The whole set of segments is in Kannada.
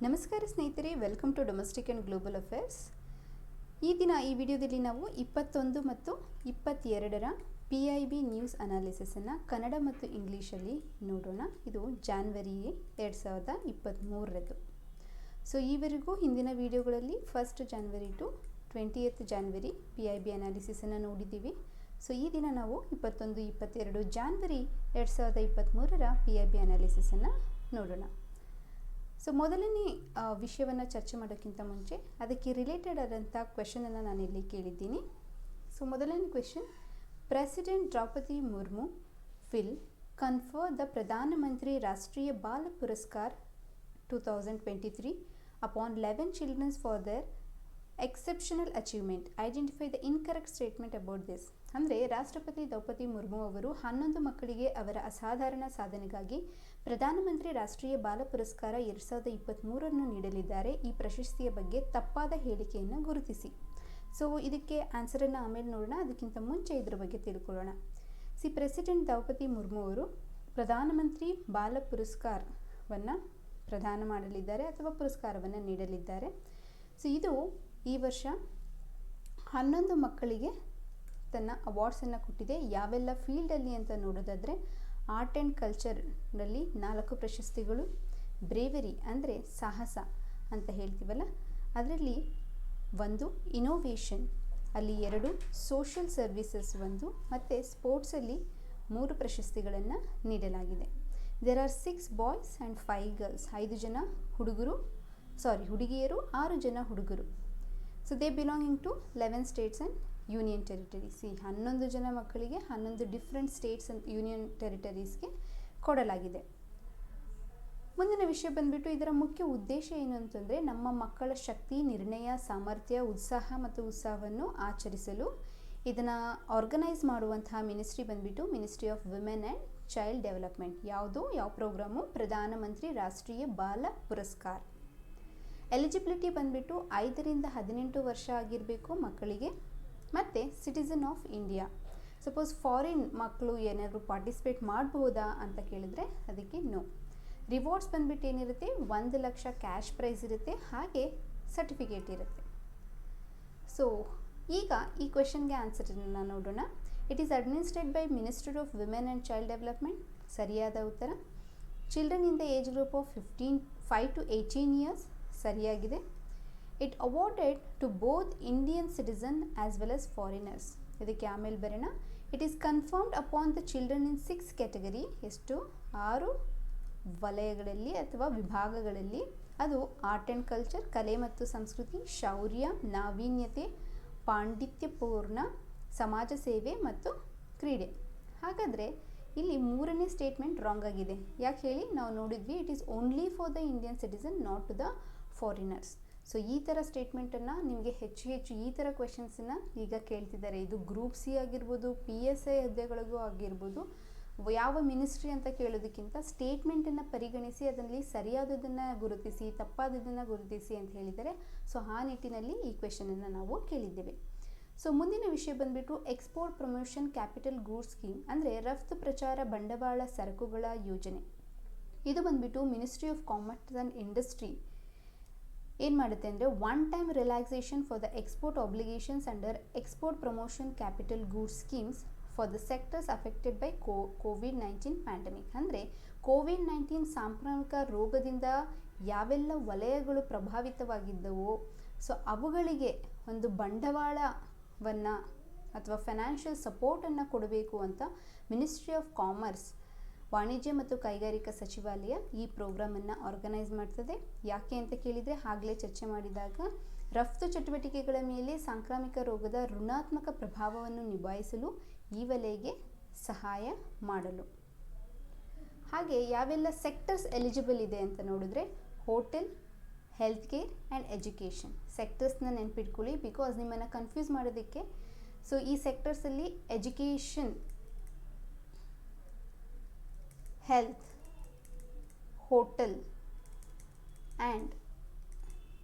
ನಮಸ್ಕಾರ ಸ್ನೇಹಿತರೆ, welcome to domestic and global affairs. ಈ ವಿಡಿಯೋದಲ್ಲಿ ನಾವು 21 ಮತ್ತು 22ರ PIB ನ್ಯೂಸ್ ಅನಾಲಿಸಿಸನ್ನು ಕನ್ನಡ ಮತ್ತು ಇಂಗ್ಲೀಷಲ್ಲಿ ನೋಡೋಣ. ಇದು ಜಾನ್ವರಿ 2023ರದ್ದು. ಸೊ ಈವರೆಗೂ ಹಿಂದಿನ ವಿಡಿಯೋಗಳಲ್ಲಿ 1 January to 20th January PIB ಅನಾಲಿಸಿಸನ್ನು ನೋಡಿದ್ದೀವಿ. ಸೊ ಈ ದಿನ ನಾವು 21-22 ಜಾನ್ವರಿ 2023ರ PIB ಅನಾಲಿಸಿಸನ್ನು ನೋಡೋಣ. ಸೊ ಮೊದಲನೇ ವಿಷಯವನ್ನು ಚರ್ಚೆ ಮಾಡೋಕ್ಕಿಂತ ಮುಂಚೆ ಅದಕ್ಕೆ ರಿಲೇಟೆಡ್ ಆದಂಥ ಕ್ವೆಶನನ್ನು ನಾನಿಲ್ಲಿ ಕೇಳಿದ್ದೀನಿ. ಸೊ ಮೊದಲನೇ question, president Draupadi Murmu will confer the Pradhan Mantri Rashtriya Bal Puraskar 2023 upon 11 children's for their exceptional achievement. Identify the incorrect statement about this. ಅಂದರೆ ರಾಷ್ಟ್ರಪತಿ ದ್ರೌಪದಿ ಮುರ್ಮು ಅವರು 11 ಮಕ್ಕಳಿಗೆ ಅವರ ಅಸಾಧಾರಣ ಸಾಧನೆಗಾಗಿ ಪ್ರಧಾನಮಂತ್ರಿ ರಾಷ್ಟ್ರೀಯ ಬಾಲ ಪುರಸ್ಕಾರ 2023 ನೀಡಲಿದ್ದಾರೆ. ಈ ಪ್ರಶಸ್ತಿಯ ಬಗ್ಗೆ ತಪ್ಪಾದ ಹೇಳಿಕೆಯನ್ನು ಗುರುತಿಸಿ. ಸೊ ಇದಕ್ಕೆ ಆನ್ಸರನ್ನು ಆಮೇಲೆ ನೋಡೋಣ, ಅದಕ್ಕಿಂತ ಮುಂಚೆ ಇದರ ಬಗ್ಗೆ ತಿಳ್ಕೊಳ್ಳೋಣ. ಪ್ರೆಸಿಡೆಂಟ್ ದ್ರೌಪದಿ ಮುರ್ಮು ಅವರು ಪ್ರಧಾನಮಂತ್ರಿ ಬಾಲ ಪುರಸ್ಕಾರವನ್ನು ಪ್ರದಾನ ಮಾಡಲಿದ್ದಾರೆ ಅಥವಾ ಪುರಸ್ಕಾರವನ್ನು ನೀಡಲಿದ್ದಾರೆ. ಸೊ ಇದು ಈ ವರ್ಷ 11 ಮಕ್ಕಳಿಗೆ ತನ್ನ ಅವಾರ್ಡ್ಸನ್ನು ಕೊಟ್ಟಿದೆ. ಯಾವೆಲ್ಲ ಫೀಲ್ಡಲ್ಲಿ ಅಂತ ನೋಡೋದಾದರೆ, ಆರ್ಟ್ ಆ್ಯಂಡ್ ಕಲ್ಚರ್ನಲ್ಲಿ 4 ಪ್ರಶಸ್ತಿಗಳು, ಬ್ರೇವರಿ ಅಂದರೆ ಸಾಹಸ ಅಂತ ಹೇಳ್ತೀವಲ್ಲ ಅದರಲ್ಲಿ 1, ಇನೋವೇಷನ್ ಅಲ್ಲಿ 2, ಸೋಷಿಯಲ್ ಸರ್ವಿಸಸ್ 1 ಮತ್ತು ಸ್ಪೋರ್ಟ್ಸಲ್ಲಿ 3 ಪ್ರಶಸ್ತಿಗಳನ್ನು ನೀಡಲಾಗಿದೆ. There are 6 boys and 5 girls. 5 ಜನ ಹುಡುಗಿಯರು, 6 ಜನ ಹುಡುಗರು. So they belonging to 11 states and union territories. 11 ಜನ ಮಕ್ಕಳಿಗೆ 11 ಡಿಫ್ರೆಂಟ್ ಸ್ಟೇಟ್ಸ್ ಆ್ಯಂಡ್ ಯೂನಿಯನ್ ಟೆರಿಟರೀಸ್ಗೆ ಕೊಡಲಾಗಿದೆ. ಮುಂದಿನ ವಿಷಯ ಬಂದುಬಿಟ್ಟು, ಇದರ ಮುಖ್ಯ ಉದ್ದೇಶ ಏನು ಅಂತಂದರೆ, ನಮ್ಮ ಮಕ್ಕಳ ಶಕ್ತಿ, ನಿರ್ಣಯ, ಸಾಮರ್ಥ್ಯ, ಉತ್ಸಾಹ ಮತ್ತು ಉತ್ಸಾಹವನ್ನು ಆಚರಿಸಲು ಇದನ್ನು ಆರ್ಗನೈಸ್ ಮಾಡುವಂತಹ ಮಿನಿಸ್ಟ್ರಿ ಬಂದುಬಿಟ್ಟು ministry of women and child development. ಯಾವ ಪ್ರೋಗ್ರಾಮು? ಪ್ರಧಾನಮಂತ್ರಿ ರಾಷ್ಟ್ರೀಯ ಬಾಲ ಪುರಸ್ಕಾರ್. ಎಲಿಜಿಬಿಲಿಟಿ ಬಂದುಬಿಟ್ಟು 5ರಿಂದ 18 ವರ್ಷ ಆಗಿರಬೇಕು ಮಕ್ಕಳಿಗೆ, ಮತ್ತು citizen of India. Suppose foreign ಮಕ್ಕಳು ಏನಾದರೂ ಪಾರ್ಟಿಸಿಪೇಟ್ ಮಾಡ್ಬೋದಾ ಅಂತ ಕೇಳಿದ್ರೆ ಅದಕ್ಕೆ ನೋ. ರಿವಾರ್ಡ್ಸ್ ಬಂದುಬಿಟ್ಟು ಏನಿರುತ್ತೆ, 1 ಲಕ್ಷ ಕ್ಯಾಶ್ ಪ್ರೈಸ್ ಇರುತ್ತೆ, ಹಾಗೆ ಸರ್ಟಿಫಿಕೇಟ್ ಇರುತ್ತೆ. ಸೊ ಈಗ ಈ ಕ್ವೆಶನ್ಗೆ ಆನ್ಸರನ್ನು ನೋಡೋಣ. It is administrate by ministry of women and child development. ಸರಿಯಾದ ಉತ್ತರ. Children in the age group of 5 to 18 years. ಸರಿಯಾಗಿದೆ. It awarded to both Indian citizen as well as foreigners. ಇದಕ್ಕೆ ಆಮೇಲೆ ಬರೋಣ. It is confirmed upon the children in 6 category. ಎಷ್ಟು? 6 ವಲಯಗಳಲ್ಲಿ ಅಥವಾ ವಿಭಾಗಗಳಲ್ಲಿ. ಅದು ಆರ್ಟ್ ಆ್ಯಂಡ್ ಕಲ್ಚರ್, ಕಲೆ ಮತ್ತು ಸಂಸ್ಕೃತಿ, ಶೌರ್ಯ, ನಾವೀನ್ಯತೆ, ಪಾಂಡಿತ್ಯಪೂರ್ಣ, ಸಮಾಜ ಸೇವೆ ಮತ್ತು ಕ್ರೀಡೆ. ಹಾಗಾದರೆ ಇಲ್ಲಿ 3ನೇ ಸ್ಟೇಟ್ಮೆಂಟ್ ರಾಂಗ್ ಆಗಿದೆ. ಯಾಕೆ ಹೇಳಿ? ನಾವು ನೋಡಿದ್ವಿ, it is only for the Indian citizen, not to the foreigners. So ಈ ಥರ ಸ್ಟೇಟ್ಮೆಂಟನ್ನು ನಿಮಗೆ ಹೆಚ್ಚು ಈ ಥರ ಕ್ವೆಶನ್ಸನ್ನು ಈಗ ಕೇಳ್ತಿದ್ದಾರೆ. ಇದು ಗ್ರೂಪ್ ಸಿ ಆಗಿರ್ಬೋದು, PSI ಹುದ್ದೆಗಳಿಗೂ ಆಗಿರ್ಬೋದು. ಯಾವ ಮಿನಿಸ್ಟ್ರಿ ಅಂತ ಕೇಳೋದಕ್ಕಿಂತ ಸ್ಟೇಟ್ಮೆಂಟನ್ನು ಪರಿಗಣಿಸಿ ಅದರಲ್ಲಿ ಸರಿಯಾದದನ್ನು ಗುರುತಿಸಿ, ತಪ್ಪಾದದನ್ನು ಗುರುತಿಸಿ ಅಂತ ಹೇಳಿದ್ದಾರೆ. ಸೊ ಆ ನಿಟ್ಟಿನಲ್ಲಿ ಈ ಕ್ವೆಶನನ್ನು ನಾವು ಕೇಳಿದ್ದೇವೆ. ಸೊ ಮುಂದಿನ ವಿಷಯ ಬಂದುಬಿಟ್ಟು export promotion capital goods scheme, ಅಂದರೆ ರಫ್ತು ಪ್ರಚಾರ ಬಂಡವಾಳ ಸರಕುಗಳ ಯೋಜನೆ. ಇದು ಬಂದುಬಿಟ್ಟು ministry of commerce and industry ಏನು ಮಾಡುತ್ತೆ ಅಂದರೆ, 1 time relaxation for the export obligations under export promotion capital goods schemes for the sectors affected by COVID-19 pandemic. ಅಂದರೆ COVID-19 ಸಾಂಕ್ರಾಮಿಕ ರೋಗದಿಂದ ಯಾವೆಲ್ಲ ವಲಯಗಳು ಪ್ರಭಾವಿತವಾಗಿದ್ದವೋ ಸೊ ಅವುಗಳಿಗೆ ಒಂದು ಬಂಡವಾಳವನ್ನು ಅಥವಾ ಫೈನಾನ್ಷಿಯಲ್ ಸಪೋರ್ಟನ್ನು ಕೊಡಬೇಕು ಅಂತ ಮಿನಿಸ್ಟ್ರಿ ಆಫ್ ಕಾಮರ್ಸ್, ವಾಣಿಜ್ಯ ಮತ್ತು ಕೈಗಾರಿಕಾ ಸಚಿವಾಲಯ ಈ ಪ್ರೋಗ್ರಾಮನ್ನು ಆರ್ಗನೈಸ್ ಮಾಡ್ತದೆ. ಯಾಕೆ ಅಂತ ಕೇಳಿದರೆ, ಆಗಲೇ ಚರ್ಚೆ ಮಾಡಿದಾಗ ರಫ್ತು ಚಟುವಟಿಕೆಗಳ ಮೇಲೆ ಸಾಂಕ್ರಾಮಿಕ ರೋಗದ ಋಣಾತ್ಮಕ ಪ್ರಭಾವವನ್ನು ನಿಭಾಯಿಸಲು ಈ ವಲಯಗೆ ಸಹಾಯ ಮಾಡಲು. ಹಾಗೆ ಯಾವೆಲ್ಲ ಸೆಕ್ಟರ್ಸ್ ಎಲಿಜಿಬಲ್ ಇದೆ ಅಂತ ನೋಡಿದ್ರೆ, hotel, health care and education ಸೆಕ್ಟರ್ಸ್ನ ನೆನ್ಪಿಟ್ಕೊಳ್ಳಿ, ಬಿಕಾಸ್ ನಿಮ್ಮನ್ನು ಕನ್ಫ್ಯೂಸ್ ಮಾಡೋದಕ್ಕೆ. ಸೊ ಈ ಸೆಕ್ಟರ್ಸಲ್ಲಿ education, health, hotel and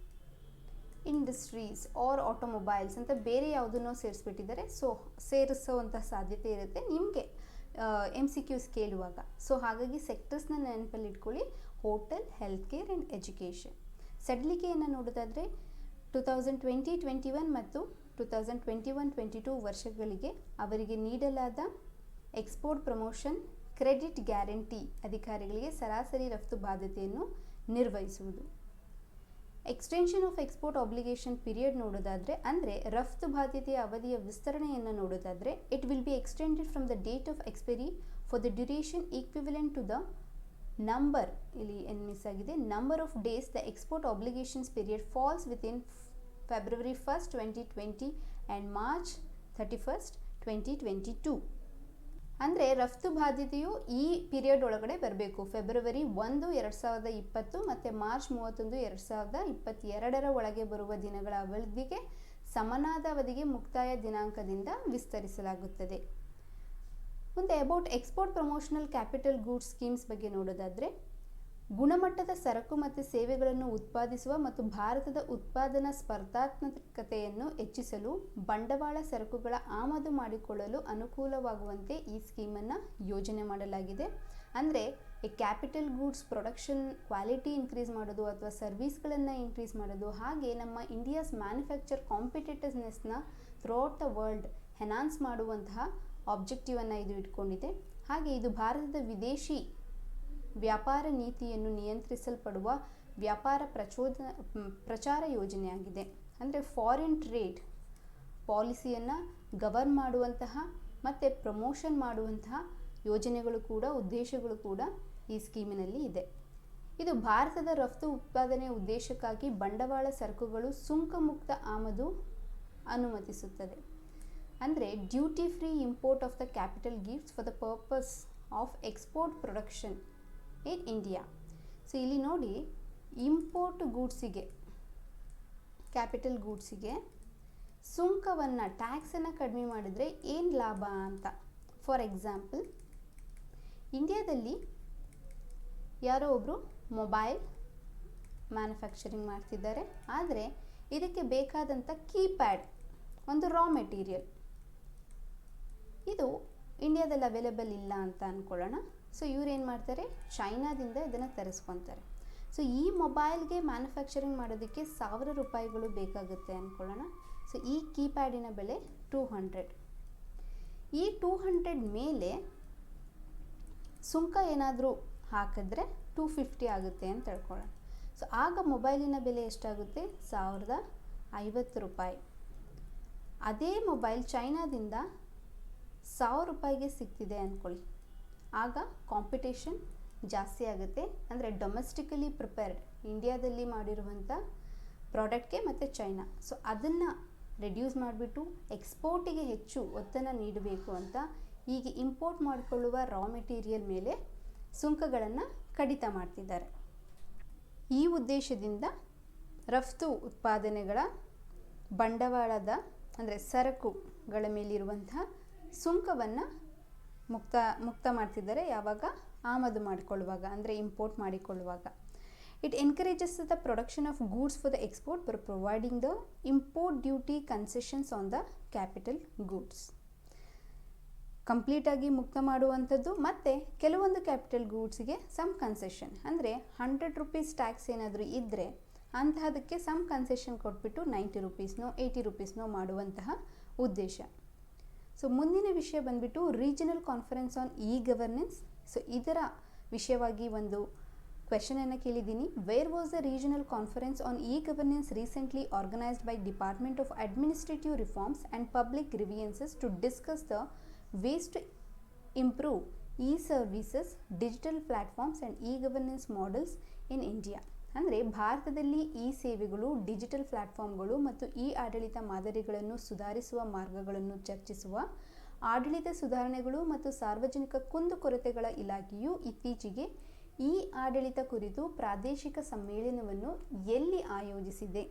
industries or automobiles ಅಂತ ಬೇರೆ ಯಾವುದನ್ನೋ ಸೇರಿಸ್ಬಿಟ್ಟಿದ್ದಾರೆ. ಸೊ ಸೇರಿಸೋವಂಥ ಸಾಧ್ಯತೆ ಇರುತ್ತೆ ನಿಮಗೆ MCQs ಕೇಳುವಾಗ. ಸೊ ಹಾಗಾಗಿ ಸೆಕ್ಟರ್ಸ್ನ ನೆನಪಲ್ಲಿ ಇಟ್ಕೊಳ್ಳಿ, hotel, health care and education. ಸಡಿಲಿಕೆಯನ್ನು ನೋಡೋದಾದರೆ 2020-21 ಮತ್ತು 2021-22 ವರ್ಷಗಳಿಗೆ ಅವರಿಗೆ ನೀಡಲಾದ ಎಕ್ಸ್ಪೋರ್ಟ್ ಪ್ರಮೋಷನ್ ಕ್ರೆಡಿಟ್ ಗ್ಯಾರಂಟಿ ಅಧಿಕಾರಿಗಳಿಗೆ ಸರಾಸರಿ ರಫ್ತು ಬಾಧ್ಯತೆಯನ್ನು ನಿರ್ವಹಿಸುವುದು. Extension of export obligation period ನೋಡೋದಾದರೆ ಅಂದರೆ ರಫ್ತು ಬಾಧ್ಯತೆಯ ಅವಧಿಯ ವಿಸ್ತರಣೆಯನ್ನು ನೋಡೋದಾದರೆ it will be extended from the date of expiry for the duration equivalent to the number, ಇಲ್ಲಿ ಏನು ಮಿಸ್ ಆಗಿದೆ, number of days the export obligations period falls within February 1st, 2020 and March 31st, 2022. ಅಂದರೆ ರಫ್ತು ಬಾಧ್ಯತೆಯು ಈ ಪೀರಿಯಡ್ ಒಳಗಡೆ ಬರಬೇಕು. ಫೆಬ್ರವರಿ 1, 2020 ಮತ್ತು ಮಾರ್ಚ್ 31, 2022 ಒಳಗೆ ಬರುವ ದಿನಗಳ ಅವಧಿಗೆ ಸಮನಾದ ಅವಧಿಗೆ ಮುಕ್ತಾಯ ದಿನಾಂಕದಿಂದ ವಿಸ್ತರಿಸಲಾಗುತ್ತದೆ. ಮುಂದೆ about export promotional capital goods schemes ಬಗ್ಗೆ ನೋಡೋದಾದರೆ ಗುಣಮಟ್ಟದ ಸರಕು ಮತ್ತು ಸೇವೆಗಳನ್ನು ಉತ್ಪಾದಿಸುವ ಮತ್ತು ಭಾರತದ ಉತ್ಪಾದನಾ ಸ್ಪರ್ಧಾತ್ಮಕತೆಯನ್ನು ಹೆಚ್ಚಿಸಲು ಬಂಡವಾಳ ಸರಕುಗಳ ಆಮದು ಮಾಡಿಕೊಳ್ಳಲು ಅನುಕೂಲವಾಗುವಂತೆ ಈ ಸ್ಕೀಮನ್ನು ಯೋಜನೆ ಮಾಡಲಾಗಿದೆ. ಅಂದರೆ ಈ capital goods production quality increase ಮಾಡೋದು ಅಥವಾ ಸರ್ವೀಸ್ಗಳನ್ನು ಇನ್ಕ್ರೀಸ್ ಮಾಡೋದು, ಹಾಗೆ ನಮ್ಮ ಇಂಡಿಯಾಸ್ ಮ್ಯಾನುಫ್ಯಾಕ್ಚರ್ ಕಾಂಪಿಟೇಟಿವ್ನೆಸ್ನ ಥ್ರೂಔಟ್ ದ ವರ್ಲ್ಡ್ ಎನ್ಹಾನ್ಸ್ ಮಾಡುವಂತಹ ಆಬ್ಜೆಕ್ಟಿವನ್ನು ಇದು ಇಟ್ಕೊಂಡಿದೆ. ಹಾಗೆ ಇದು ಭಾರತದ ವಿದೇಶಿ ವ್ಯಾಪಾರ ನೀತಿಯನ್ನು ನಿಯಂತ್ರಿಸಲ್ಪಡುವ ವ್ಯಾಪಾರ ಪ್ರಚಾರ ಯೋಜನೆಯಾಗಿದೆ. ಅಂದರೆ ಫಾರಿನ್ ಟ್ರೇಡ್ ಪಾಲಿಸಿಯನ್ನು ಗವರ್ನ್ ಮಾಡುವಂತಹ ಮತ್ತು ಪ್ರಮೋಷನ್ ಮಾಡುವಂತಹ ಯೋಜನೆಗಳು ಕೂಡ ಉದ್ದೇಶಗಳು ಕೂಡ ಈ ಸ್ಕೀಮಿನಲ್ಲಿ ಇದೆ. ಇದು ಭಾರತದ ರಫ್ತು ಉತ್ಪಾದನೆ ಉದ್ದೇಶಕ್ಕಾಗಿ ಬಂಡವಾಳ ಸರಕುಗಳು ಸುಂಕ ಮುಕ್ತ ಆಮದು ಅನುಮತಿಸುತ್ತದೆ. ಅಂದರೆ duty free import of the capital gifts for the purpose of export production in India. So ಇಲ್ಲಿ ನೋಡಿ, ಇಂಪೋರ್ಟ್ ಗೂಡ್ಸಿಗೆ, ಕ್ಯಾಪಿಟಲ್ ಗೂಡ್ಸಿಗೆ ಸುಂಕವನ್ನು, ಟ್ಯಾಕ್ಸನ್ನು ಕಡಿಮೆ ಮಾಡಿದರೆ ಏನು ಲಾಭ ಅಂತ. ಫಾರ್ ಎಕ್ಸಾಂಪಲ್, ಇಂಡಿಯಾದಲ್ಲಿ ಯಾರೋ ಒಬ್ಬರು ಮೊಬೈಲ್ ಮ್ಯಾನುಫ್ಯಾಕ್ಚರಿಂಗ್ ಮಾಡ್ತಿದ್ದಾರೆ, ಆದರೆ ಇದಕ್ಕೆ ಬೇಕಾದಂಥ ಕೀಪ್ಯಾಡ್ ಒಂದು ರಾ ಮೆಟೀರಿಯಲ್ ಇದು ಇಂಡಿಯಾದಲ್ಲಿ ಅವೈಲೇಬಲ್ ಇಲ್ಲ ಅಂತ ಅಂದ್ಕೊಳ್ಳೋಣ. ಸೊ ಇವ್ರು ಏನು ಮಾಡ್ತಾರೆ, ಚೈನಾದಿಂದ ಇದನ್ನು ತರಿಸ್ಕೊತಾರೆ. ಸೊ ಈ ಮೊಬೈಲ್ಗೆ ಮ್ಯಾನುಫ್ಯಾಕ್ಚರಿಂಗ್ ಮಾಡೋದಕ್ಕೆ 1000 ರೂಪಾಯಿಗಳು ಬೇಕಾಗುತ್ತೆ ಅಂದ್ಕೊಳ್ಳೋಣ. ಸೊ ಈ ಕೀಪ್ಯಾಡಿನ ಬೆಲೆ 200. ಈ 200 ಮೇಲೆ ಸುಂಕ ಏನಾದರೂ ಹಾಕಿದ್ರೆ 250 ಆಗುತ್ತೆ ಅಂತ ಹೇಳ್ಕೊಳ್ಳೋಣ. ಸೊ ಆಗ ಮೊಬೈಲಿನ ಬೆಲೆ ಎಷ್ಟಾಗುತ್ತೆ, 1050 ರೂಪಾಯಿ. ಅದೇ ಮೊಬೈಲ್ ಚೈನಾದಿಂದ 1000 ರೂಪಾಯಿಗೆ ಸಿಗ್ತಿದೆ ಅಂದ್ಕೊಳ್ಳಿ, ಆಗ ಕಾಂಪಿಟೇಷನ್ ಜಾಸ್ತಿ ಆಗುತ್ತೆ. ಅಂದರೆ ಡೊಮೆಸ್ಟಿಕಲಿ ಪ್ರಿಪೇರ್ಡ್ ಇಂಡಿಯಾದಲ್ಲಿ ಮಾಡಿರುವಂಥ ಪ್ರಾಡಕ್ಟ್ಗೆ ಮತ್ತು ಚೈನಾ, ಸೊ ಅದನ್ನು ರೆಡ್ಯೂಸ್ ಮಾಡಿಬಿಟ್ಟು ಎಕ್ಸ್ಪೋರ್ಟಿಗೆ ಹೆಚ್ಚು ಒತ್ತನ್ನು ನೀಡಬೇಕು ಅಂತ ಈಗ ಇಂಪೋರ್ಟ್ ಮಾಡಿಕೊಳ್ಳುವ ರಾ ಮೆಟೀರಿಯಲ್ ಮೇಲೆ ಸುಂಕಗಳನ್ನು ಕಡಿತ ಮಾಡ್ತಿದ್ದಾರೆ. ಈ ಉದ್ದೇಶದಿಂದ ರಫ್ತು ಉತ್ಪಾದನೆಗಳ ಬಂಡವಾಳದ ಅಂದರೆ ಸರಕುಗಳ ಮೇಲಿರುವಂತಹ ಸುಂಕವನ್ನು ಮುಕ್ತ ಮಾಡ್ತಿದ್ದಾರೆ. ಯಾವಾಗ, ಆಮದು ಮಾಡಿಕೊಳ್ಳುವಾಗ, ಅಂದರೆ ಇಂಪೋರ್ಟ್ ಮಾಡಿಕೊಳ್ಳುವಾಗ. It encourages the production of goods for the export by providing the import duty concessions on the capital goods. ಕಂಪ್ಲೀಟಾಗಿ ಮುಕ್ತ ಮಾಡುವಂಥದ್ದು ಮತ್ತು ಕೆಲವೊಂದು ಕ್ಯಾಪಿಟಲ್ ಗೂಡ್ಸ್ಗೆ ಸಮ್ ಕನ್ಸೆಷನ್, ಅಂದರೆ 100 ರೂಪೀಸ್ ಟ್ಯಾಕ್ಸ್ ಏನಾದರೂ ಇದ್ದರೆ ಅಂತಹದಕ್ಕೆ ಸಮ್ ಕನ್ಸೆಷನ್ ಕೊಟ್ಬಿಟ್ಟು 90 ರೂಪೀಸ್ನೋ 80 ರೂಪೀಸ್ನೋ ಮಾಡುವಂತಹ ಉದ್ದೇಶ. ಸೊ ಮುಂದಿನ ವಿಷಯ ಬಂದ್ಬಿಟ್ಟು regional conference on e governance. So ಇದರ ವಿಷಯವಾಗಿ ಒಂದು ಕ್ವೆಶನನ್ನು ಕೇಳಿದ್ದೀನಿ. Where was the regional conference on e governance recently organised by department of administrative reforms and public grievances to discuss the ways to improve e services, digital platforms and e governance models in India. ಅಂದರೆ ಭಾರತದಲ್ಲಿ ಈ ಸೇವೆಗಳು, ಡಿಜಿಟಲ್ ಪ್ಲ್ಯಾಟ್ಫಾರ್ಮ್ಗಳು ಮತ್ತು ಇ ಆಡಳಿತ ಮಾದರಿಗಳನ್ನು ಸುಧಾರಿಸುವ ಮಾರ್ಗಗಳನ್ನು ಚರ್ಚಿಸುವ ಆಡಳಿತ ಸುಧಾರಣೆಗಳು ಮತ್ತು ಸಾರ್ವಜನಿಕ ಕುಂದುಕೊರತೆಗಳ ಇಲಾಖೆಯು ಇತ್ತೀಚೆಗೆ ಈ ಆಡಳಿತ ಕುರಿತು ಪ್ರಾದೇಶಿಕ ಸಮ್ಮೇಳನವನ್ನು ಎಲ್ಲಿ ಆಯೋಜಿಸಿದೆ?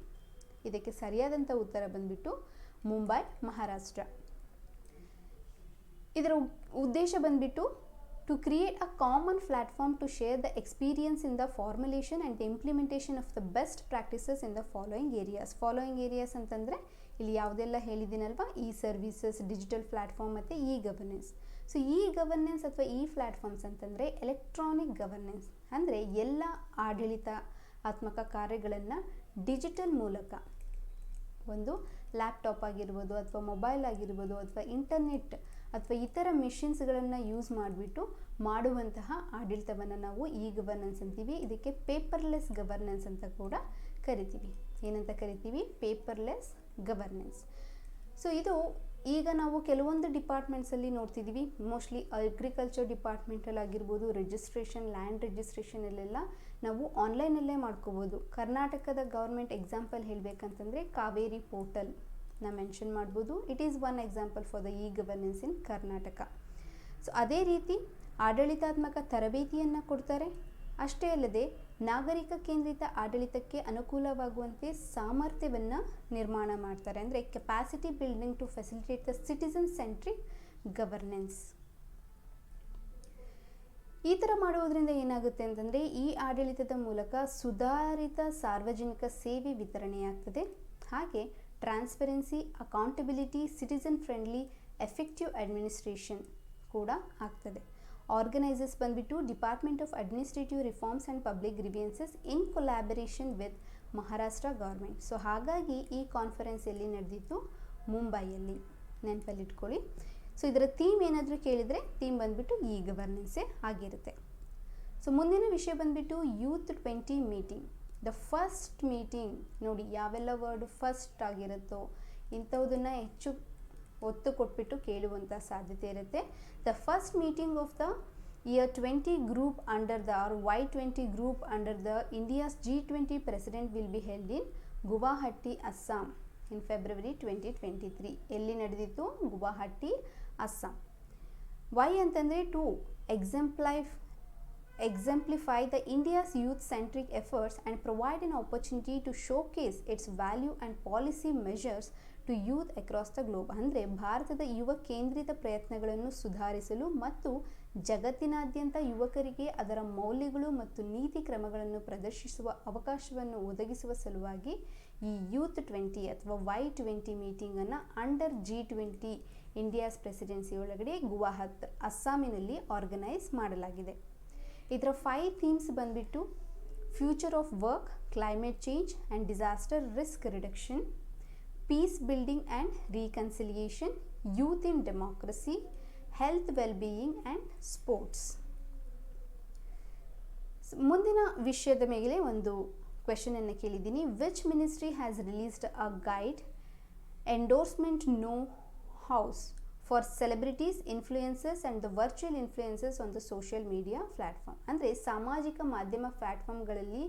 ಇದಕ್ಕೆ ಸರಿಯಾದಂಥ ಉತ್ತರ ಬಂದ್ಬಿಟ್ಟು ಮುಂಬೈ, ಮಹಾರಾಷ್ಟ್ರ. ಇದರ ಉದ್ದೇಶ ಬಂದ್ಬಿಟ್ಟು to create a common platform to share the experience in the formulation and the implementation of the best practices in the following areas. Following areas ಅಂತಂದರೆ ಇಲ್ಲಿ ಯಾವುದೆಲ್ಲ ಹೇಳಿದ್ದೀನಲ್ವಾ, ಇ ಸರ್ವಿಸಸ್, ಡಿಜಿಟಲ್ ಪ್ಲ್ಯಾಟ್ಫಾರ್ಮ್ ಮತ್ತು E governance. So E governance ಅಥವಾ ಇ ಪ್ಲ್ಯಾಟ್ಫಾರ್ಮ್ಸ್ ಅಂತಂದರೆ ಎಲೆಕ್ಟ್ರಾನಿಕ್ ಗವರ್ನೆನ್ಸ್, ಅಂದರೆ ಎಲ್ಲ ಆಡಳಿತ ಆತ್ಮಕ ಕಾರ್ಯಗಳನ್ನು ಡಿಜಿಟಲ್ ಮೂಲಕ ಒಂದು ಲ್ಯಾಪ್ಟಾಪ್ ಆಗಿರ್ಬೋದು ಅಥವಾ ಮೊಬೈಲ್ ಆಗಿರ್ಬೋದು ಅಥವಾ ಇಂಟರ್ನೆಟ್ ಅಥವಾ ಇತರ ಮಿಷಿನ್ಸ್ಗಳನ್ನು ಯೂಸ್ ಮಾಡಿಬಿಟ್ಟು ಮಾಡುವಂತಹ ಆಡಳಿತವನ್ನು ನಾವು ಇ ಗವರ್ನೆನ್ಸ್ ಅಂತೀವಿ. ಇದಕ್ಕೆ ಪೇಪರ್ಲೆಸ್ ಗವರ್ನೆನ್ಸ್ ಅಂತ ಕೂಡ ಕರಿತೀವಿ. ಏನಂತ ಕರಿತೀವಿ? Paperless governance. ಸೊ ಇದು ಈಗ ನಾವು ಕೆಲವೊಂದು ಡಿಪಾರ್ಟ್ಮೆಂಟ್ಸಲ್ಲಿ ನೋಡ್ತಿದ್ದೀವಿ. ಮೋಸ್ಟ್ಲಿ ಅಗ್ರಿಕಲ್ಚರ್ ಡಿಪಾರ್ಟ್ಮೆಂಟಲ್ಲಿ ಆಗಿರ್ಬೋದು, ರಿಜಿಸ್ಟ್ರೇಷನ್, ಲ್ಯಾಂಡ್ ರಿಜಿಸ್ಟ್ರೇಷನಲ್ಲೆಲ್ಲ ನಾವು ಆನ್ಲೈನಲ್ಲೇ ಮಾಡ್ಕೋಬೋದು. ಕರ್ನಾಟಕದ ಗೌರ್ಮೆಂಟ್ ಎಕ್ಸಾಂಪಲ್ ಹೇಳಬೇಕಂತಂದರೆ ಕಾವೇರಿ ಪೋರ್ಟಲ್ ಮೆನ್ಷನ್ ಮಾಡ್ಬೋದು. It is one example for the e governance in Karnataka. So ಅದೇ ರೀತಿ ಆಡಳಿತಾತ್ಮಕ ತರಬೇತಿಯನ್ನು ಕೊಡ್ತಾರೆ. ಅಷ್ಟೇ ಅಲ್ಲದೆ ನಾಗರಿಕ ಕೇಂದ್ರಿತ ಆಡಳಿತಕ್ಕೆ ಅನುಕೂಲವಾಗುವಂತೆ ಸಾಮರ್ಥ್ಯವನ್ನು ನಿರ್ಮಾಣ ಮಾಡ್ತಾರೆ. ಅಂದರೆ capacity building to facilitate the citizen centric governance. ಈ ಥರ ಮಾಡುವುದರಿಂದ ಏನಾಗುತ್ತೆ ಅಂತಂದರೆ ಈ ಆಡಳಿತದ ಮೂಲಕ ಸುಧಾರಿತ ಸಾರ್ವಜನಿಕ ಸೇವೆ ವಿತರಣೆಯಾಗ್ತದೆ. ಹಾಗೆ transparency, accountability, citizen friendly, effective administration ಕೂಡ ಆಗ್ತದೆ. ಆರ್ಗನೈಸರ್ಸ್ ಬಂದ್ಬಿಟ್ಟು department of administrative reforms and public grievances in collaboration with Maharashtra government. So ಹಾಗಾಗಿ ಈ ಕಾನ್ಫರೆನ್ಸ್ ಎಲ್ಲಿ ನಡೆದಿತ್ತು? ಮುಂಬೈಯಲ್ಲಿ. ನೆನಪಲ್ಲಿಟ್ಕೊಳ್ಳಿ. ಸೊ ಇದರ ಥೀಮ್ ಏನಾದರೂ ಕೇಳಿದರೆ ಥೀಮ್ ಬಂದ್ಬಿಟ್ಟು ಇ ಗವರ್ನೆನ್ಸೇ ಆಗಿರುತ್ತೆ. ಸೊ ಮುಂದಿನ ವಿಷಯ ಬಂದ್ಬಿಟ್ಟು youth 20 meeting. The first meeting ನೋಡಿ, ಯಾವೆಲ್ಲ ವರ್ಡ್ ಫಸ್ಟ್ ಆಗಿರುತ್ತೋ ಇಂಥವುದನ್ನು ಹೆಚ್ಚು ಒತ್ತು ಕೊಟ್ಬಿಟ್ಟು ಕೇಳುವಂಥ ಸಾಧ್ಯತೆ ಇರುತ್ತೆ. The first meeting of the year 20 group under the Y20 group under the India's G20 president will be held in Guwahati, Assam in February 2023. ಎಲ್ಲಿ ನಡೆದಿತ್ತು? ಗುವಾಹಟಿ, ಅಸ್ಸಾಂ. ವೈ ಅಂತಂದರೆ to exemplify the India's youth-centric efforts and provide an opportunity to showcase its value and policy measures to youth across the globe. ಅಂದರೆ ಭಾರತದ ಯುವ ಕೇಂದ್ರಿತ ಪ್ರಯತ್ನಗಳನ್ನು ಸುಧಾರಿಸಲು ಮತ್ತು ಜಗತ್ತಿನಾದ್ಯಂತ ಯುವಕರಿಗೆ ಅದರ ಮೌಲ್ಯಗಳು ಮತ್ತು ನೀತಿ ಕ್ರಮಗಳನ್ನು ಪ್ರದರ್ಶಿಸುವ ಅವಕಾಶವನ್ನು ಒದಗಿಸುವ ಸಲುವಾಗಿ ಈ ಯೂತ್ 20 ಅಥವಾ Y20 ಮೀಟಿಂಗನ್ನು under G20 India's presidency ಒಳಗಡೆ ಗುವಾಹತ್, ಅಸ್ಸಾಮಿನಲ್ಲಿ ಆರ್ಗನೈಸ್ ಮಾಡಲಾಗಿದೆ. ಇದರ 5 ಥೀಮ್ಸ್ ಬಂದ್ಬಿಟ್ಟು future of work, climate change and disaster risk reduction, peace building and reconciliation, youth in democracy, health wellbeing and sports. ಮುಂದಿನ ವಿಷಯದ ಮೇಲೆ ಒಂದು ಕ್ವೆಶನನ್ನು ಕೇಳಿದ್ದೀನಿ. Which ministry has released a guide endorsement know hows for celebrities, influencers and the virtual influencers on the social media platform. ಅಂದರೆ ಸಾಮಾಜಿಕ ಮಾಧ್ಯಮ ಪ್ಲ್ಯಾಟ್ಫಾರ್ಮ್ಗಳಲ್ಲಿ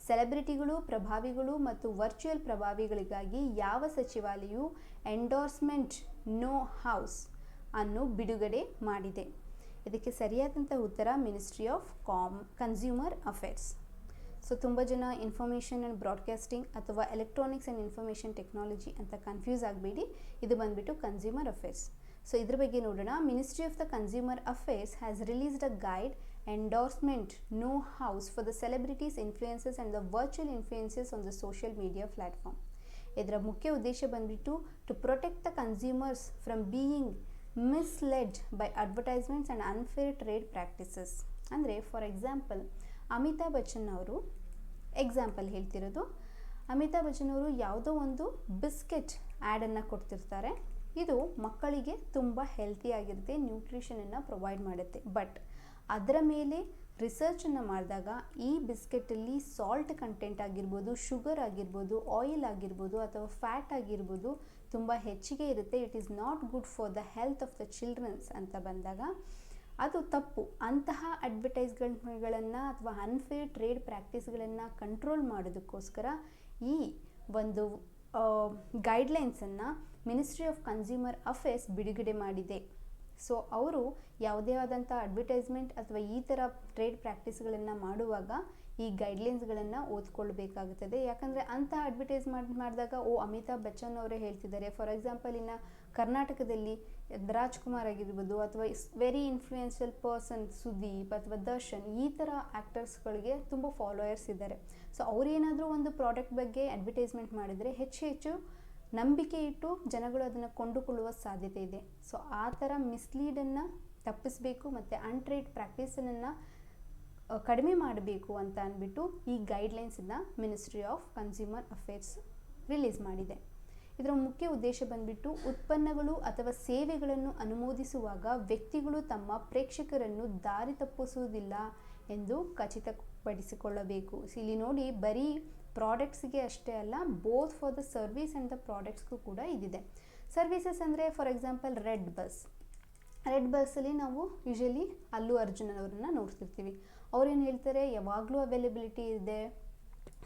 ಸೆಲೆಬ್ರಿಟಿಗಳು, ಪ್ರಭಾವಿಗಳು ಮತ್ತು ವರ್ಚುವಲ್ ಪ್ರಭಾವಿಗಳಿಗಾಗಿ ಯಾವ ಸಚಿವಾಲಯವು ಎಂಡೋರ್ಸ್ಮೆಂಟ್ ನೋ ಹೌಸ್ ಅನ್ನು ಬಿಡುಗಡೆ ಮಾಡಿದೆ? ಇದಕ್ಕೆ ಸರಿಯಾದಂಥ ಉತ್ತರ ministry of consumer affairs. So ತುಂಬ ಜನ ಇನ್ಫಾರ್ಮೇಷನ್ ಆ್ಯಂಡ್ ಬ್ರಾಡ್ಕಾಸ್ಟಿಂಗ್ ಅಥವಾ ಎಲೆಕ್ಟ್ರಾನಿಕ್ಸ್ ಆ್ಯಂಡ್ ಇನ್ಫಾರ್ಮೇಷನ್ ಟೆಕ್ನಾಲಜಿ ಅಂತ ಕನ್ಫ್ಯೂಸ್ ಆಗಬೇಡಿ. ಇದು ಬಂದುಬಿಟ್ಟು ಕನ್ಸ್ಯೂಮರ್ ಅಫೇರ್ಸ್. ಸೊ ಇದ್ರ ಬಗ್ಗೆ ನೋಡೋಣ. Ministry of the consumer affairs has released a guide endorsement know hows for the celebrities, influencers and the virtual influencers on the social media platform. ಇದರ ಮುಖ್ಯ ಉದ್ದೇಶ ಬಂದುಬಿಟ್ಟು to protect the consumers from being misled by advertisements and unfair trade practices. ಅಂದರೆ ಫಾರ್ ಎಕ್ಸಾಂಪಲ್ ಅಮಿತಾಬ್ ಬಚ್ಚನ್ ಅವರು ಎಕ್ಸಾಂಪಲ್ ಹೇಳ್ತಿರೋದು. ಅಮಿತಾಬ್ ಬಚ್ಚನ್ ಅವರು ಯಾವುದೋ ಒಂದು ಬಿಸ್ಕೆಟ್ ಆ್ಯಡನ್ನು ಕೊಡ್ತಿರ್ತಾರೆ. ಇದು ಮಕ್ಕಳಿಗೆ ತುಂಬ ಹೆಲ್ತಿಯಾಗಿರುತ್ತೆ, ನ್ಯೂಟ್ರಿಷನನ್ನು ಪ್ರೊವೈಡ್ ಮಾಡುತ್ತೆ. ಬಟ್ ಅದರ ಮೇಲೆ ರಿಸರ್ಚನ್ನು ಮಾಡಿದಾಗ ಈ ಬಿಸ್ಕೆಟಲ್ಲಿ ಸಾಲ್ಟ್ ಕಂಟೆಂಟ್ ಆಗಿರ್ಬೋದು, ಶುಗರ್ ಆಗಿರ್ಬೋದು, ಆಯಿಲ್ ಆಗಿರ್ಬೋದು ಅಥವಾ ಫ್ಯಾಟ್ ಆಗಿರ್ಬೋದು ತುಂಬ ಹೆಚ್ಚಿಗೆ ಇರುತ್ತೆ. It is not good for the health of the children's ಅಂತ ಬಂದಾಗ ಅದು ತಪ್ಪು. ಅಂತಹ ಅಡ್ವರ್ಟೈಸ್ಮೆಂಟ್ಗಳನ್ನು ಅಥವಾ ಅನ್ಫೇರ್ ಟ್ರೇಡ್ ಪ್ರಾಕ್ಟೀಸ್ಗಳನ್ನು ಕಂಟ್ರೋಲ್ ಮಾಡೋದಕ್ಕೋಸ್ಕರ ಈ ಒಂದು ಗೈಡ್ಲೈನ್ಸನ್ನು ಮಿನಿಸ್ಟ್ರಿ ಆಫ್ ಕನ್ಸ್ಯೂಮರ್ ಅಫೇರ್ಸ್ ಬಿಡುಗಡೆ ಮಾಡಿದೆ. ಸೊ ಅವರು ಯಾವುದೇ ಆದಂಥ ಅಡ್ವರ್ಟೈಸ್ಮೆಂಟ್ ಅಥವಾ ಈ ಥರ ಟ್ರೇಡ್ ಪ್ರಾಕ್ಟೀಸ್ಗಳನ್ನು ಮಾಡುವಾಗ ಈ ಗೈಡ್ಲೈನ್ಸ್ಗಳನ್ನು ಓದ್ಕೊಳ್ಬೇಕಾಗುತ್ತದೆ. ಯಾಕಂದರೆ ಅಂಥ ಅಡ್ವರ್ಟೈಸ್ಮೆಂಟ್ ಮಾಡಿದಾಗ ಅಮಿತಾಬ್ ಬಚ್ಚನ್ ಅವರೇ ಹೇಳ್ತಿದ್ದಾರೆ. ಫಾರ್ ಎಕ್ಸಾಂಪಲ್ ಇನ್ನು ಕರ್ನಾಟಕದಲ್ಲಿ ರಾಜ್ಕುಮಾರ್ ಆಗಿರ್ಬೋದು ಅಥವಾ ವೆರಿ ಇನ್ಫ್ಲೂಯೆನ್ಷಿಯಲ್ ಪರ್ಸನ್ ಸುದೀಪ್ ಅಥವಾ ದರ್ಶನ್, ಈ ಥರ ಆ್ಯಕ್ಟರ್ಸ್ಗಳಿಗೆ ತುಂಬ ಫಾಲೋಯರ್ಸ್ ಇದ್ದಾರೆ. ಸೊ ಅವರೇನಾದರೂ ಒಂದು ಪ್ರಾಡಕ್ಟ್ ಬಗ್ಗೆ ಅಡ್ವರ್ಟೈಸ್ಮೆಂಟ್ ಮಾಡಿದರೆ ಹೆಚ್ಚು ನಂಬಿಕೆ ಇಟ್ಟು ಜನಗಳು ಅದನ್ನು ಕೊಂಡುಕೊಳ್ಳುವ ಸಾಧ್ಯತೆ ಇದೆ. ಸೊ ಆ ಥರ ಮಿಸ್ಲೀಡನ್ನು ತಪ್ಪಿಸಬೇಕು ಮತ್ತು ಅನ್ಟ್ರೇಡ್ ಪ್ರಾಕ್ಟೀಸನ್ನು ಕಡಿಮೆ ಮಾಡಬೇಕು ಅಂತ ಅಂದ್ಬಿಟ್ಟು ಈ ಗೈಡ್ಲೈನ್ಸನ್ನು ministry of consumer affairs release ಮಾಡಿದೆ. ಇದರ ಮುಖ್ಯ ಉದ್ದೇಶ ಬಂದ್ಬಿಟ್ಟು ಉತ್ಪನ್ನಗಳು ಅಥವಾ ಸೇವೆಗಳನ್ನು ಅನುಮೋದಿಸುವಾಗ ವ್ಯಕ್ತಿಗಳು ತಮ್ಮ ಪ್ರೇಕ್ಷಕರನ್ನು ದಾರಿ ತಪ್ಪಿಸುವುದಿಲ್ಲ ಎಂದು ಖಚಿತಪಡಿಸಿಕೊಳ್ಳಬೇಕು. ಇಲ್ಲಿ ನೋಡಿ, ಬರೀ ಪ್ರಾಡಕ್ಟ್ಸ್ಗೆ ಅಷ್ಟೇ ಅಲ್ಲ, both for the service and the ಪ್ರಾಡಕ್ಟ್ಸ್ಗೂ ಕೂಡ ಇದಿದೆ. ಸರ್ವಿಸಸ್ ಅಂದರೆ ಫಾರ್ ಎಕ್ಸಾಂಪಲ್ ರೆಡ್ ಬಸ್ಸಲ್ಲಿ ನಾವು ಯೂಶಲಿ ಅಲ್ಲು ಅರ್ಜುನ್ ಅವರನ್ನು ನೋಡ್ತಿರ್ತೀವಿ. ಅವ್ರೇನು ಹೇಳ್ತಾರೆ, ಯಾವಾಗಲೂ ಅವೈಲಬಿಲಿಟಿ ಇದೆ,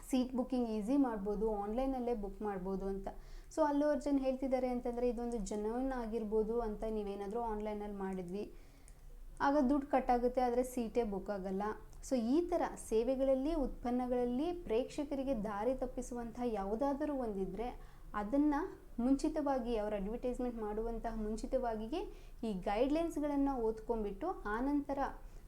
ಸೀಟ್ ಬುಕ್ಕಿಂಗ್ ಈಸಿ ಮಾಡ್ಬೋದು, ಆನ್ಲೈನಲ್ಲೇ ಬುಕ್ ಮಾಡ್ಬೋದು ಅಂತ. ಸೊ ಅಲ್ಲು ಅರ್ಜುನ್ ಹೇಳ್ತಿದ್ದಾರೆ ಅಂತಂದರೆ ಇದೊಂದು ಜೆನ್ಯೂನ್ ಆಗಿರ್ಬೋದು ಅಂತ. ನೀವೇನಾದರೂ ಆನ್ಲೈನಲ್ಲಿ ಮಾಡಿದ್ವಿ, ಆಗ ದುಡ್ಡು ಕಟ್ಟಾಗುತ್ತೆ, ಆದರೆ ಸೀಟೇ ಬುಕ್ ಆಗಲ್ಲ. ಸೊ ಈ ಥರ ಸೇವೆಗಳಲ್ಲಿ, ಉತ್ಪನ್ನಗಳಲ್ಲಿ ಪ್ರೇಕ್ಷಕರಿಗೆ ದಾರಿ ತಪ್ಪಿಸುವಂಥ ಯಾವುದಾದರೂ ಒಂದಿದ್ದರೆ ಅದನ್ನು ಮುಂಚಿತವಾಗಿ ಅವರ ಅಡ್ವರ್ಟೈಸ್ಮೆಂಟ್ ಮಾಡುವಂತಹ ಮುಂಚಿತವಾಗಿಯೇ ಈ ಗೈಡ್ಲೈನ್ಸ್ಗಳನ್ನು ಓದ್ಕೊಂಡ್ಬಿಟ್ಟು ಆನಂತರ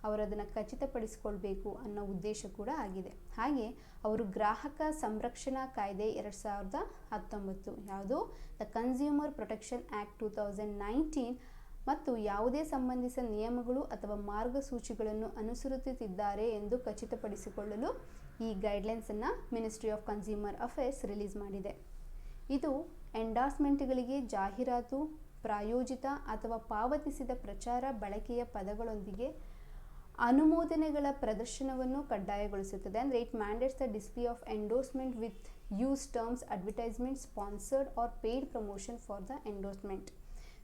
ಅವರು ಅದನ್ನು ಖಚಿತಪಡಿಸ್ಕೊಳ್ಬೇಕು ಅನ್ನೋ ಉದ್ದೇಶ ಕೂಡ ಆಗಿದೆ. ಹಾಗೆ ಅವರು ಗ್ರಾಹಕ ಸಂರಕ್ಷಣಾ ಕಾಯ್ದೆ 2019 ಯಾವುದು ದ ಕನ್ಸ್ಯೂಮರ್ ಪ್ರೊಟೆಕ್ಷನ್ ಆ್ಯಕ್ಟ್ 2019 ಮತ್ತು ಯಾವುದೇ ಸಂಬಂಧಿಸಿದ ನಿಯಮಗಳು ಅಥವಾ ಮಾರ್ಗಸೂಚಿಗಳನ್ನು ಅನುಸರಿಸುತ್ತಿದ್ದಾರೆ ಎಂದು ಖಚಿತಪಡಿಸಿಕೊಳ್ಳಲು ಈ ಗೈಡ್ಲೈನ್ಸನ್ನು ministry of consumer affairs release ಮಾಡಿದೆ. ಇದು ಎಂಡಾರ್ಸ್ಮೆಂಟ್ಗಳಿಗೆ ಜಾಹೀರಾತು, ಪ್ರಾಯೋಜಿತ ಅಥವಾ ಪಾವತಿಸಿದ ಪ್ರಚಾರ ಬಳಕೆಯ ಪದಗಳೊಂದಿಗೆ ಅನುಮೋದನೆಗಳ ಪ್ರದರ್ಶನವನ್ನು ಕಡ್ಡಾಯಗೊಳಿಸುತ್ತದೆ. ಅಂದರೆ it mandates the display of endorsement with use terms advertisement sponsored or paid promotion for the endorsement.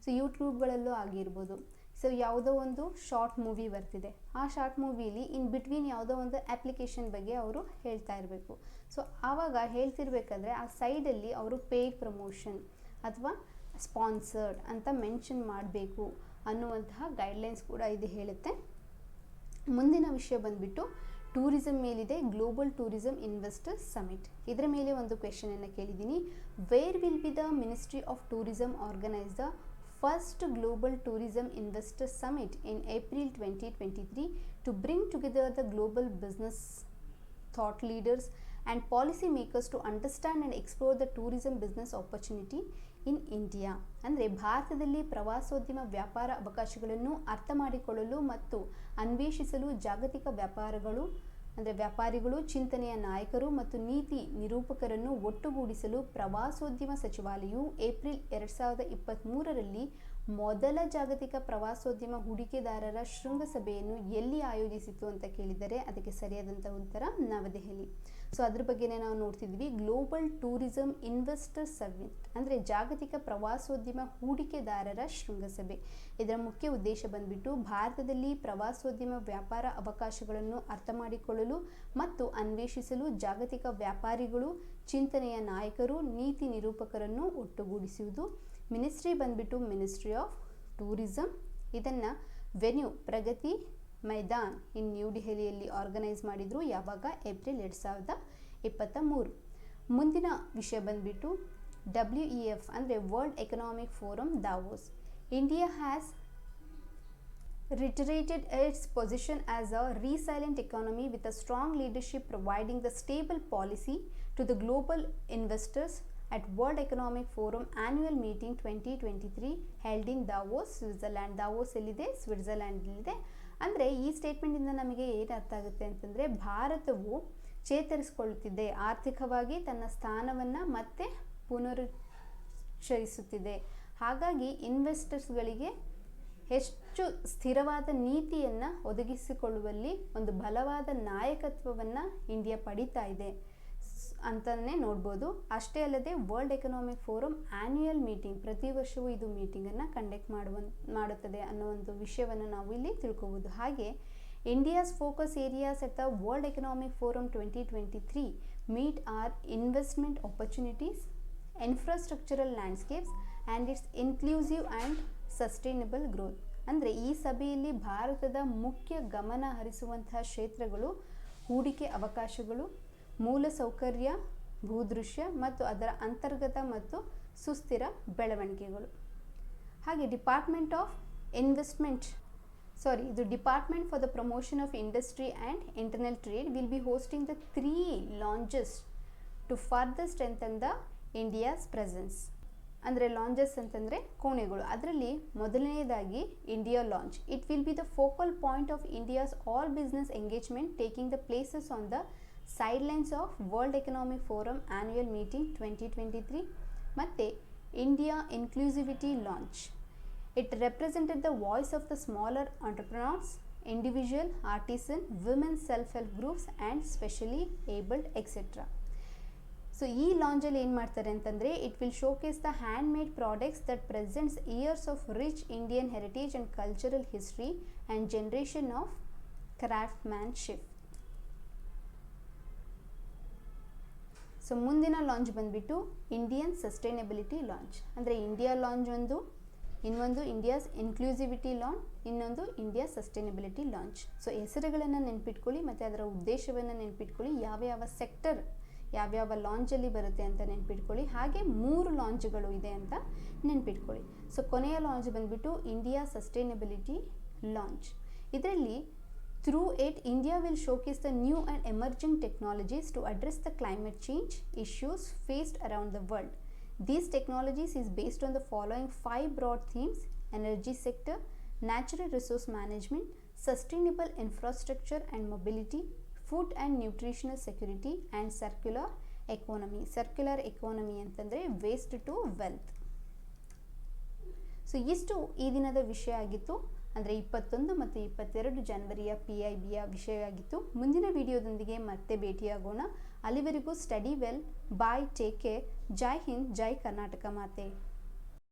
So ಯೂಟ್ಯೂಬ್ಗಳಲ್ಲೂ ಆಗಿರ್ಬೋದು. ಸೊ ಯಾವುದೋ ಒಂದು ಶಾರ್ಟ್ ಮೂವಿ ಬರ್ತಿದೆ, ಆ ಶಾರ್ಟ್ ಮೂವಿಲಿ ಇನ್ ಬಿಟ್ವೀನ್ ಯಾವುದೋ ಒಂದು ಅಪ್ಲಿಕೇಶನ್ ಬಗ್ಗೆ ಅವರು ಹೇಳ್ತಾ ಇರಬೇಕು. ಸೊ ಆವಾಗ ಹೇಳ್ತಿರ್ಬೇಕಾದ್ರೆ ಆ ಸೈಡಲ್ಲಿ ಅವರು ಪೇಯ್ಡ್ ಪ್ರಮೋಷನ್ ಅಥವಾ ಸ್ಪಾನ್ಸರ್ಡ್ ಅಂತ ಮೆನ್ಷನ್ ಮಾಡಬೇಕು ಅನ್ನುವಂತಹ ಗೈಡ್ಲೈನ್ಸ್ ಕೂಡ ಇದು ಹೇಳುತ್ತೆ. ಮುಂದಿನ ವಿಷಯ ಬಂದ್ಬಿಟ್ಟು ಟೂರಿಸಂ ಮೇಲಿದೆ, ಗ್ಲೋಬಲ್ ಟೂರಿಸಂ ಇನ್ವೆಸ್ಟರ್ಸ್ ಸಮಿಟ್. ಇದರ ಮೇಲೆ ಒಂದು ಕ್ವೆಶನನ್ನು ಕೇಳಿದ್ದೀನಿ. Where will be the ministry of tourism organise the first global tourism investors summit in April 2023 to bring together the global business thought leaders and policy makers to understand and explore the tourism business opportunity in India. ಅಂದರೆ ಭಾರತದಲ್ಲಿ ಪ್ರವಾಸೋದ್ಯಮ ವ್ಯಾಪಾರ ಅವಕಾಶಗಳನ್ನು ಅರ್ಥ ಮಾಡಿಕೊಳ್ಳಲು ಮತ್ತು ಅನ್ವೇಷಿಸಲು ಜಾಗತಿಕ ವ್ಯಾಪಾರಿಗಳು, ಚಿಂತನೆಯ ನಾಯಕರು ಮತ್ತು ನೀತಿ ನಿರೂಪಕರನ್ನು ಒಟ್ಟುಗೂಡಿಸಲು ಪ್ರವಾಸೋದ್ಯಮ ಸಚಿವಾಲಯವು ಏಪ್ರಿಲ್ 2023ರಲ್ಲಿ ಮೊದಲ ಜಾಗತಿಕ ಪ್ರವಾಸೋದ್ಯಮ ಹೂಡಿಕೆದಾರರ ಶೃಂಗಸಭೆಯನ್ನು ಎಲ್ಲಿ ಆಯೋಜಿಸಿತು ಅಂತ ಕೇಳಿದರೆ ಅದಕ್ಕೆ ಸರಿಯಾದಂಥ ಉತ್ತರ ನವದೆಹಲಿ. ಸೊ ಅದ್ರ ಬಗ್ಗೆನೇ ನಾವು ನೋಡ್ತಿದ್ವಿ. ಗ್ಲೋಬಲ್ ಟೂರಿಸಂ ಇನ್ವೆಸ್ಟರ್ಸ್ ಸಮಿಟ್ ಅಂದರೆ ಜಾಗತಿಕ ಪ್ರವಾಸೋದ್ಯಮ ಹೂಡಿಕೆದಾರರ ಶೃಂಗಸಭೆ. ಇದರ ಮುಖ್ಯ ಉದ್ದೇಶ ಬಂದ್ಬಿಟ್ಟು ಭಾರತದಲ್ಲಿ ಪ್ರವಾಸೋದ್ಯಮ ವ್ಯಾಪಾರ ಅವಕಾಶಗಳನ್ನು ಅರ್ಥ ಮಾಡಿಕೊಳ್ಳಲು ಮತ್ತು ಅನ್ವೇಷಿಸಲು ಜಾಗತಿಕ ವ್ಯಾಪಾರಿಗಳು, ಚಿಂತನೆಯ ನಾಯಕರು, ನೀತಿ ನಿರೂಪಕರನ್ನು ಒಟ್ಟುಗೂಡಿಸುವುದು. ಮಿನಿಸ್ಟ್ರಿ ಬಂದ್ಬಿಟ್ಟು ಮಿನಿಸ್ಟ್ರಿ ಆಫ್ ಟೂರಿಸಂ. ಇದನ್ನು ವೆನ್ಯೂ ಪ್ರಗತಿ ಮೈದಾನ್ ಇನ್ ನ್ಯೂ ದೆಹಲಿಯಲ್ಲಿ ಆರ್ಗನೈಸ್ ಮಾಡಿದರು. ಯಾವಾಗ? ಏಪ್ರಿಲ್ 2023. ಮುಂದಿನ ವಿಷಯ ಬಂದ್ಬಿಟ್ಟು WEF ಅಂದರೆ world economic forum Davos. India has reiterated its position as a resilient economy with a strong leadership providing the stable policy to the global investors at World Economic Forum Annual Meeting 2023 held in Davos, Switzerland. Davos ಎಲ್ಲಿದೆ? ಸ್ವಿಟ್ಜರ್ಲ್ಯಾಂಡಲ್ಲಿದೆ. ಅಂದರೆ ಈ ಸ್ಟೇಟ್ಮೆಂಟಿಂದ ನಮಗೆ ಏನು ಅರ್ಥ ಆಗುತ್ತೆ ಅಂತಂದರೆ, ಭಾರತವು ಚೇತರಿಸಿಕೊಳ್ಳುತ್ತಿದೆ, ಆರ್ಥಿಕವಾಗಿ ತನ್ನ ಸ್ಥಾನವನ್ನು ಮತ್ತೆ ಪುನರುಚ್ಚರಿಸುತ್ತಿದೆ. ಹಾಗಾಗಿ ಇನ್ವೆಸ್ಟರ್ಸ್ಗಳಿಗೆ ಹೆಚ್ಚು ಸ್ಥಿರವಾದ ನೀತಿಯನ್ನು ಒದಗಿಸಿಕೊಳ್ಳುವಲ್ಲಿ ಒಂದು ಬಲವಾದ ನಾಯಕತ್ವವನ್ನು ಇಂಡಿಯಾ ಪಡಿತಾ ಇದೆ ಅಂತಲೇ ನೋಡ್ಬೋದು. ಅಷ್ಟೇ ಅಲ್ಲದೆ world economic Forum annual meeting, ಪ್ರತಿ ವರ್ಷವೂ ಇದು ಮೀಟಿಂಗನ್ನು ಕಂಡಕ್ಟ್ ಮಾಡುತ್ತದೆ ಅನ್ನೋ ಒಂದು ವಿಷಯವನ್ನು ನಾವು ಇಲ್ಲಿ ತಿಳ್ಕೊಬೋದು. ಹಾಗೆ India's focus areas at the world economic forum 2023 meet are investment opportunities, infrastructural landscapes and its inclusive and sustainable growth. ಅಂದರೆ ಈ ಸಭೆಯಲ್ಲಿ ಭಾರತದ ಮುಖ್ಯ ಗಮನ ಹರಿಸುವಂತಹ ಕ್ಷೇತ್ರಗಳು ಹೂಡಿಕೆ ಅವಕಾಶಗಳು, ಮೂಲಸೌಕರ್ಯ, ಭೂದೃಶ್ಯ ಮತ್ತು ಅದರ ಅಂತರ್ಗತ ಮತ್ತು ಸುಸ್ಥಿರ ಬೆಳವಣಿಗೆಗಳು. ಹಾಗೆ department for the promotion of industry and internal trade will be hosting the 3 launches to further strengthen the India's presence. ಅಂದರೆ ಲಾಂಜಸ್ ಅಂತಂದರೆ ಕೋಣೆಗಳು. ಅದರಲ್ಲಿ ಮೊದಲನೆಯದಾಗಿ India launch. It will be the focal point of India's all business engagement taking the places on the sidelines of World economic Forum annual meeting 2023. ಮತ್ತು India inclusivity launch. It represented the voice of the smaller entrepreneurs, individual, artisan, women self-help groups and specially abled etc. So ಈ ಲಾಂಚಲ್ಲಿ ಏನು ಮಾಡ್ತಾರೆ ಅಂತಂದರೆ it will showcase the hand made products that presents years of rich Indian heritage and cultural history and generation of craftsmanship. So ಮುಂದಿನ ಲಾಂಚ್ ಬಂದುಬಿಟ್ಟು ಇಂಡಿಯನ್ ಸಸ್ಟೈನಬಿಲಿಟಿ ಲಾಂಚ್. ಅಂದರೆ ಇಂಡಿಯಾ ಲಾಂಚ್ ಇನ್ನೊಂದು ಇಂಡಿಯಾಸ್ ಇನ್ಕ್ಲೂಸಿವಿಟಿ ಲಾಂಚ್, ಇನ್ನೊಂದು ಇಂಡಿಯಾ ಸಸ್ಟೈನಬಿಲಿಟಿ ಲಾಂಚ್. ಸೊ ಹೆಸರುಗಳನ್ನು ನೆನ್ಪಿಟ್ಕೊಳ್ಳಿ ಮತ್ತು ಅದರ ಉದ್ದೇಶವನ್ನು ನೆನ್ಪಿಟ್ಕೊಳ್ಳಿ, ಯಾವ್ಯಾವ ಸೆಕ್ಟರ್ ಯಾವ್ಯಾವ ಲಾಂಚಲ್ಲಿ ಬರುತ್ತೆ ಅಂತ ನೆನ್ಪಿಟ್ಕೊಳ್ಳಿ. ಹಾಗೆ 3 ಲಾಂಚ್ಗಳು ಇದೆ ಅಂತ ನೆನ್ಪಿಟ್ಕೊಳ್ಳಿ. ಸೊ ಕೊನೆಯ ಲಾಂಚ್ ಬಂದುಬಿಟ್ಟು ಇಂಡಿಯಾ ಸಸ್ಟೈನಬಿಲಿಟಿ ಲಾಂಚ್. ಇದರಲ್ಲಿ through it India will showcase the new and emerging technologies to address the climate change issues faced around the world. These technologies is based on the following 5 broad themes: energy sector, natural resource management, sustainable infrastructure and mobility, food and nutritional security and circular economy. Circular economy ಅಂತಂದರೆ waste to wealth. ಸೊ ಇಷ್ಟು ಈ ದಿನದ ವಿಷಯ ಆಗಿತ್ತು. ಅಂದರೆ 21 ಮತ್ತು 22 ಜನವರಿಯ PIBಯ ವಿಷಯ ಆಗಿತ್ತು. ಮುಂದಿನ ವಿಡಿಯೋದೊಂದಿಗೆ ಮತ್ತೆ ಭೇಟಿಯಾಗೋಣ. ಅಲ್ಲಿವರೆಗೂ ಸ್ಟಡಿ ವೆಲ್, ಬಾಯ್, ಟೇಕ್ ಕೇರ್. ಜೈ ಹಿಂದ್, ಜೈ ಕರ್ನಾಟಕ ಮಾತೆ.